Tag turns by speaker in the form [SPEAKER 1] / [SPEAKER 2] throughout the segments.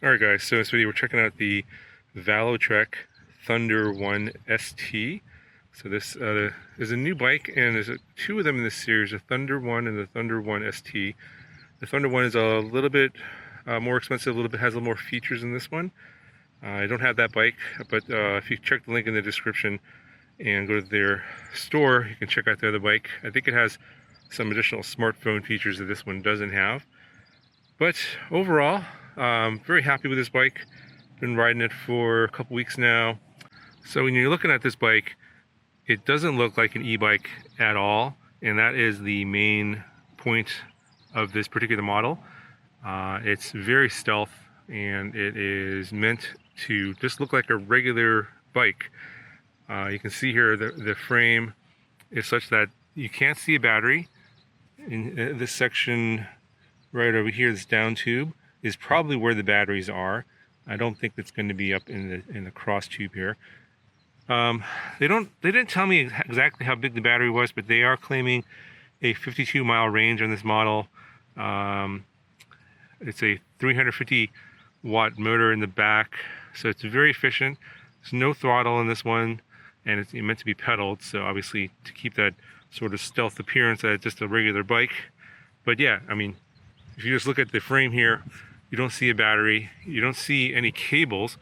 [SPEAKER 1] Alright guys, so in this video we're checking out the Velotric T1 ST. So this is a new bike, and there's two of them in this series, the T1 and the T1 ST. The T1 is a little bit more expensive, has a little more features than this one. I don't have that bike, but if you check the link in the description and go to their store, you can check out the other bike. I think it has some additional smartphone features that this one doesn't have. But overall, very happy with this bike. Been riding it for a couple weeks now. So when you're looking at this bike, it doesn't look like an e-bike at all, and that is the main point of this particular model. It's very stealth, and it is meant to just look like a regular bike. You can see here the frame is such that you can't see a battery. In this section right over here, this down tube is probably where the batteries are. I don't think it's going to be up in the cross tube here. They didn't tell me exactly how big the battery was, but they are claiming a 52-mile range on this model. It's a 350-watt motor in the back, so it's very efficient. There's no throttle in this one, and it's meant to be pedaled, so obviously to keep that sort of stealth appearance that it's just a regular bike. But yeah, I mean, if you just look at the frame here, you don't see a battery, you don't see any cables,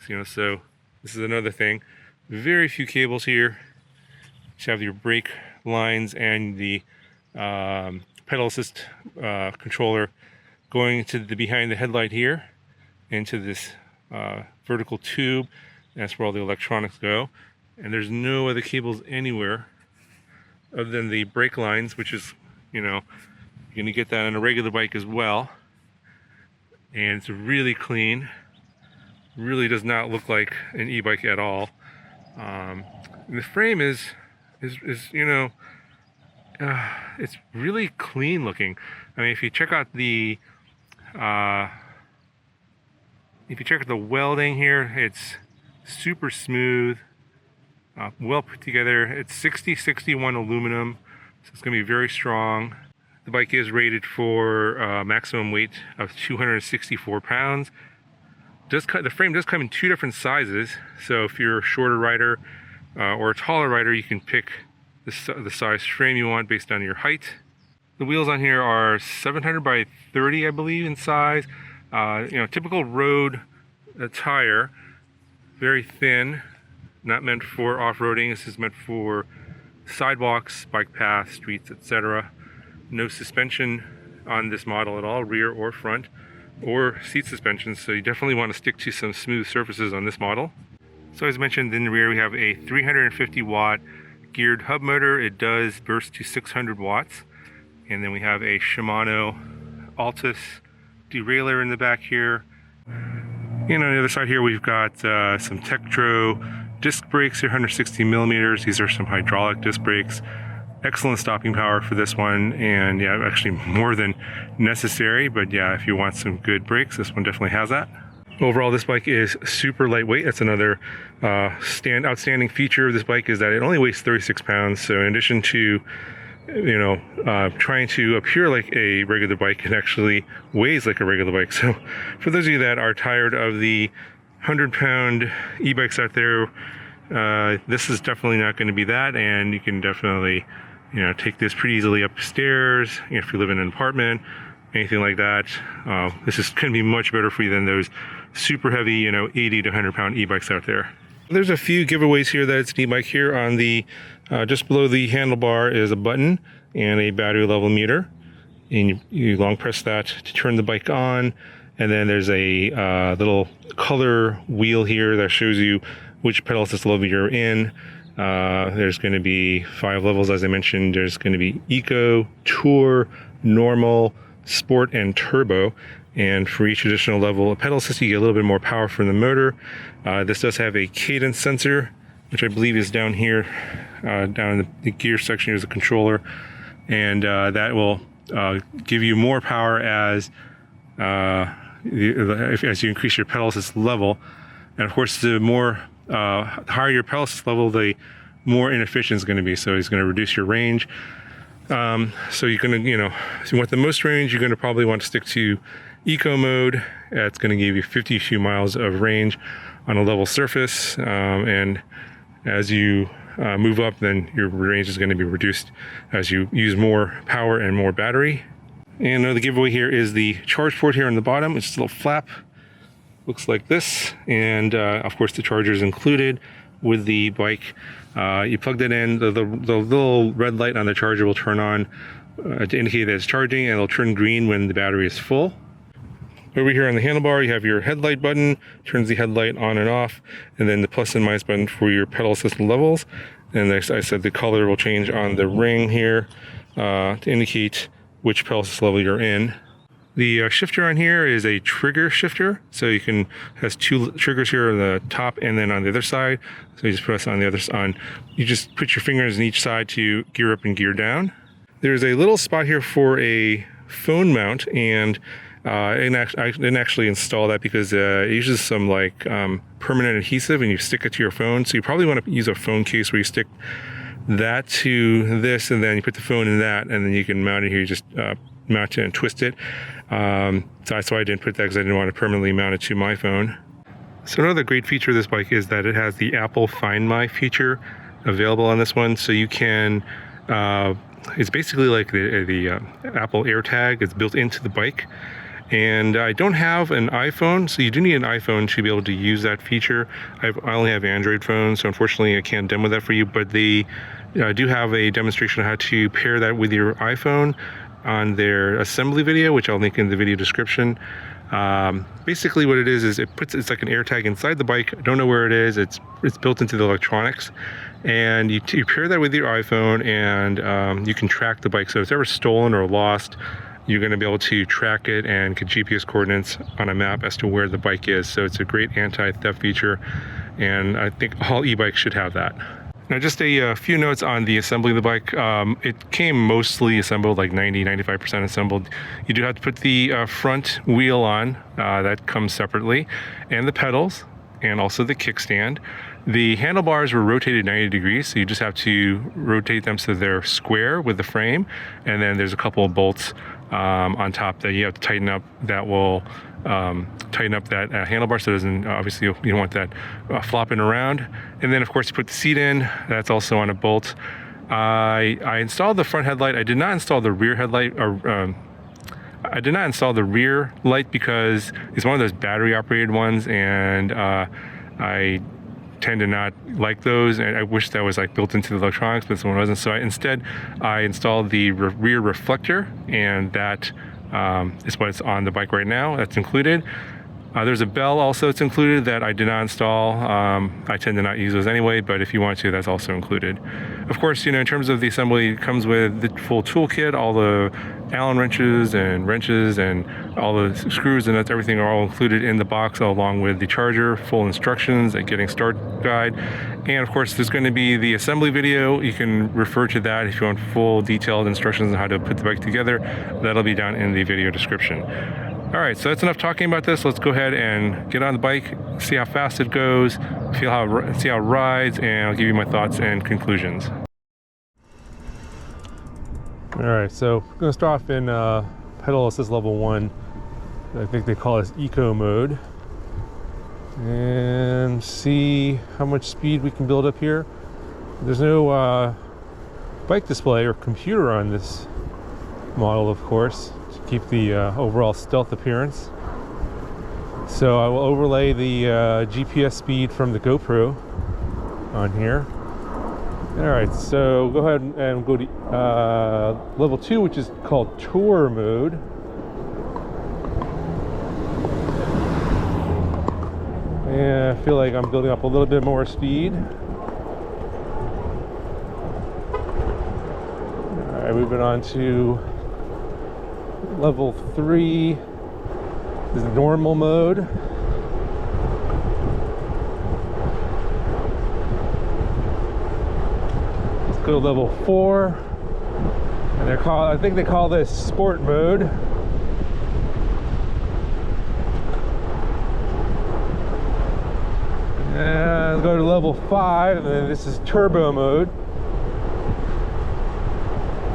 [SPEAKER 1] so this is another thing. Very few cables here. You have your brake lines and the pedal assist controller going to the behind the headlight here into this vertical tube. That's where all the electronics go, and there's no other cables anywhere other than the brake lines, which is, you're gonna get that on a regular bike as well. And it's really clean. Really does not look like an e-bike at all. The frame is it's really clean looking. I mean, if you check out the welding here, it's super smooth, well put together. It's 60/61 aluminum, so it's gonna be very strong. The bike is rated for maximum weight of 264 pounds. The frame does come in two different sizes, so if you're a shorter rider or a taller rider, you can pick the size frame you want based on your height. The wheels on here are 700 by 30, I believe, in size. Typical road tire, very thin, not meant for off-roading. This is meant for sidewalks, bike paths, streets, etc. No suspension on this model at all, rear or front, or seat suspension, so you definitely want to stick to some smooth surfaces on this model. So as mentioned, in the rear we have a 350-watt geared hub motor. It does burst to 600 watts. And then we have a Shimano Altus derailleur in the back here. And on the other side here we've got some Tektro disc brakes here, 160 millimeters. These are some hydraulic disc brakes. Excellent stopping power for this one, and yeah, actually more than necessary, but yeah, if you want some good brakes, this one definitely has that. Overall, this bike is super lightweight. That's another outstanding feature of this bike, is that it only weighs 36 pounds. So in addition to trying to appear like a regular bike, it actually weighs like a regular bike. So for those of you that are tired of the 100-pound e-bikes out there, this is definitely not going to be that, and you can definitely take this pretty easily upstairs. If you live in an apartment, anything like that, this is going to be much better for you than those super heavy 80 to 100-pound e-bikes out there. There's a few giveaways here that it's an e-bike. Here on the just below the handlebar is a button and a battery level meter, and you long press that to turn the bike on. And then there's a little color wheel here that shows you which pedal assist level you're in. There's going to be 5 levels, as I mentioned. There's going to be Eco, Tour, Normal, Sport, and Turbo. And for each additional level of pedal assist, you get a little bit more power from the motor. This does have a cadence sensor, which I believe is down here, down in the gear section. Here's a controller, and that will give you more power as you increase your pedal assist level. And of course, the higher your pedal assist level, the more inefficient it's going to be. So it's going to reduce your range. So you're going to, if you want the most range, you're going to probably want to stick to Eco mode. It's going to give you 52 miles of range on a level surface, and as you move up, then your range is going to be reduced as you use more power and more battery. And another giveaway here is the charge port here on the bottom. It's a little flap, looks like this, and of course the charger is included with the bike. You plug that in, the little red light on the charger will turn on to indicate that it's charging, and it'll turn green when the battery is full. Over here on the handlebar, you have your headlight button, turns the headlight on and off, and then the plus and minus button for your pedal assist levels. And as I said, the color will change on the ring here to indicate which pedal assist level you're in. The shifter on here is a trigger shifter, so you can has two triggers here on the top and then on the other side. So you just press on the other side. You just put your fingers on each side to gear up and gear down. There's a little spot here for a phone mount, and I didn't actually install that because it uses some like permanent adhesive, and you stick it to your phone. So you probably want to use a phone case where you stick that to this, and then you put the phone in that, and then you can mount it here. You just mount it and twist it. So that's why I didn't put that, because I didn't want to permanently mount it to my phone. So another great feature of this bike is that it has the Apple Find My feature available on this one. So you can, it's basically like the Apple AirTag. It's built into the bike. And I don't have an iPhone, so you do need an iPhone to be able to use that feature. I only have Android phones, so unfortunately I can't demo that for you, but they do have a demonstration of how to pair that with your iPhone on their assembly video, which I'll link in the video description. Basically what it is it's like an AirTag inside the bike. I don't know where it is. It's built into the electronics, and you pair that with your iPhone, and you can track the bike. So if it's ever stolen or lost, you're going to be able to track it and get GPS coordinates on a map as to where the bike is. So it's a great anti-theft feature, and I think all e-bikes should have that. Now, just a few notes on the assembly of the bike. It came mostly assembled, like 90-95% assembled. You do have to put the front wheel on, that comes separately, and the pedals, and also the kickstand. The handlebars were rotated 90 degrees, so you just have to rotate them so they're square with the frame, and then there's a couple of bolts on top that you have to tighten up that will tighten up that handlebar so it doesn't, obviously you don't want that flopping around. And then of course you put the seat in, that's also on a bolt. I installed the front headlight. I did not install the rear headlight, or I did not install the rear light because it's one of those battery operated ones, and I tend to not like those, and I wish that was like built into the electronics, but this one wasn't. So instead I installed the rear reflector, and that is what's on the bike right now. That's included. There's a bell also that's included that I did not install. I tend to not use those anyway, but if you want to, that's also included. Of course, in terms of the assembly, it comes with the full toolkit, all the Allen wrenches and all the screws and nuts, everything are all included in the box, along with the charger, full instructions, a getting start guide. And of course, there's going to be the assembly video. You can refer to that if you want full detailed instructions on how to put the bike together. That'll be down in the video description. All right, so that's enough talking about this. Let's go ahead and get on the bike, see how fast it goes, see how it rides, and I'll give you my thoughts and conclusions. All right, so I'm going to start off in pedal assist level 1. I think they call this eco mode, and see how much speed we can build up here. There's no bike display or computer on this model, of course, to keep the overall stealth appearance. So I will overlay the GPS speed from the GoPro on here. All right, so go ahead and go to level 2, which is called Tour mode. And I feel like I'm building up a little bit more speed. All right, moving on to level 3 is normal mode. Let's go to level 4, and I think they call this sport mode. And go to level 5, and then this is turbo mode.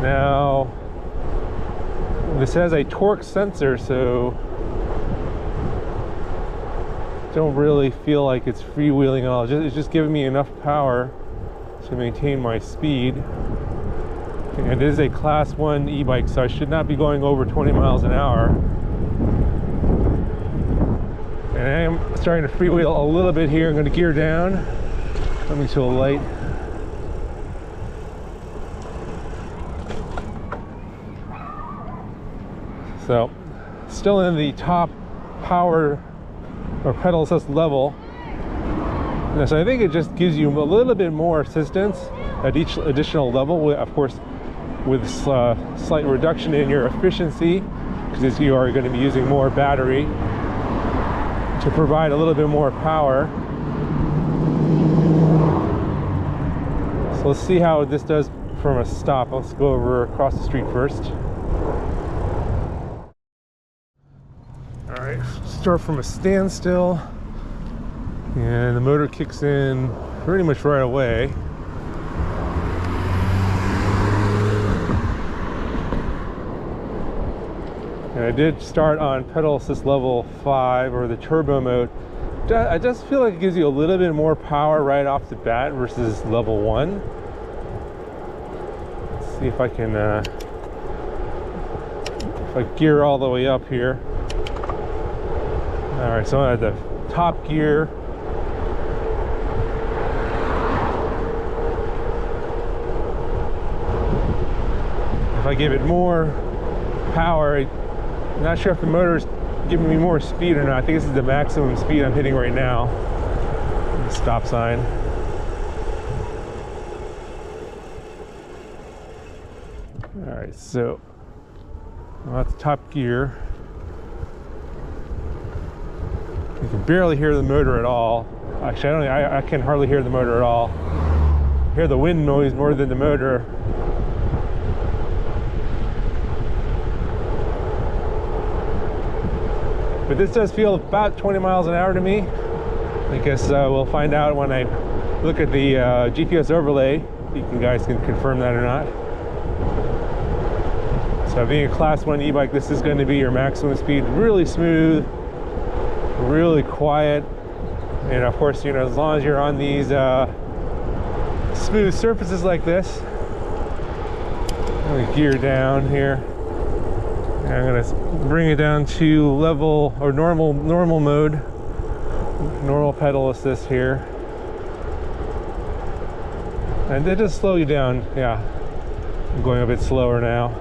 [SPEAKER 1] Now, this has a torque sensor, so don't really feel like it's freewheeling at all. It's just giving me enough power to maintain my speed. And it is a class 1 e-bike, so I should not be going over 20 miles an hour. And I am starting to freewheel a little bit here. I'm going to gear down. Coming to a light. So, still in the top power or pedal assist level. And so I think it just gives you a little bit more assistance at each additional level, of course with slight reduction in your efficiency, because you are going to be using more battery to provide a little bit more power. So let's see how this does from a stop. Let's go over across the street first. All right, start from a standstill, and the motor kicks in pretty much right away. And I did start on pedal assist level 5, or the turbo mode. I just feel like it gives you a little bit more power right off the bat versus level 1. Let's see if I can if I gear all the way up here. All right, so I'm at the top gear. If I give it more power, I'm not sure if the motor's giving me more speed or not. I think this is the maximum speed I'm hitting right now. The stop sign. All right, so I'm at the top gear. You can barely hear the motor at all. Actually, I can hardly hear the motor at all. I hear the wind noise more than the motor. But this does feel about 20 miles an hour to me. I guess we'll find out when I look at the GPS overlay. You guys can confirm that or not. So being a class 1 e-bike, this is going to be your maximum speed. Really smooth, really quiet. And of course, you know, as long as you're on these smooth surfaces like this. I'm going to gear down here. I'm going to bring it down to level or normal mode, normal pedal assist here, and they just slow you down. Yeah, I'm going a bit slower now,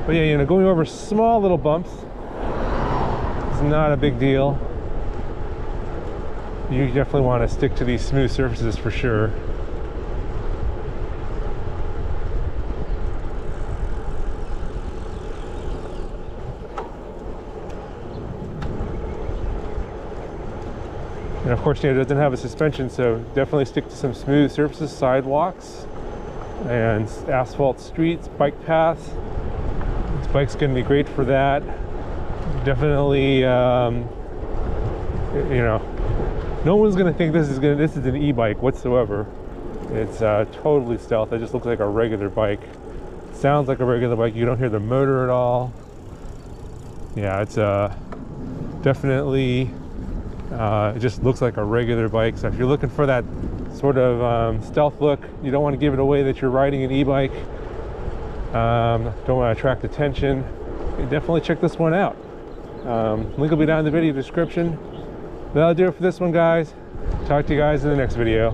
[SPEAKER 1] but yeah, you know, going over small little bumps is not a big deal. You definitely want to stick to these smooth surfaces for sure. And of course, you know, it doesn't have a suspension, so definitely stick to some smooth surfaces, sidewalks, and asphalt streets, bike paths. This bike's going to be great for that. Definitely, you know, no one's going to think this is an e-bike whatsoever. It's totally stealth. It just looks like a regular bike. Sounds like a regular bike. You don't hear the motor at all. Yeah, it's definitely. It just looks like a regular bike. So if you're looking for that sort of stealth look, you don't want to give it away that you're riding an e-bike, don't want to attract attention, definitely check this one out. Link will be down in the video description. That'll do it for this one, guys. Talk to you guys in the next video.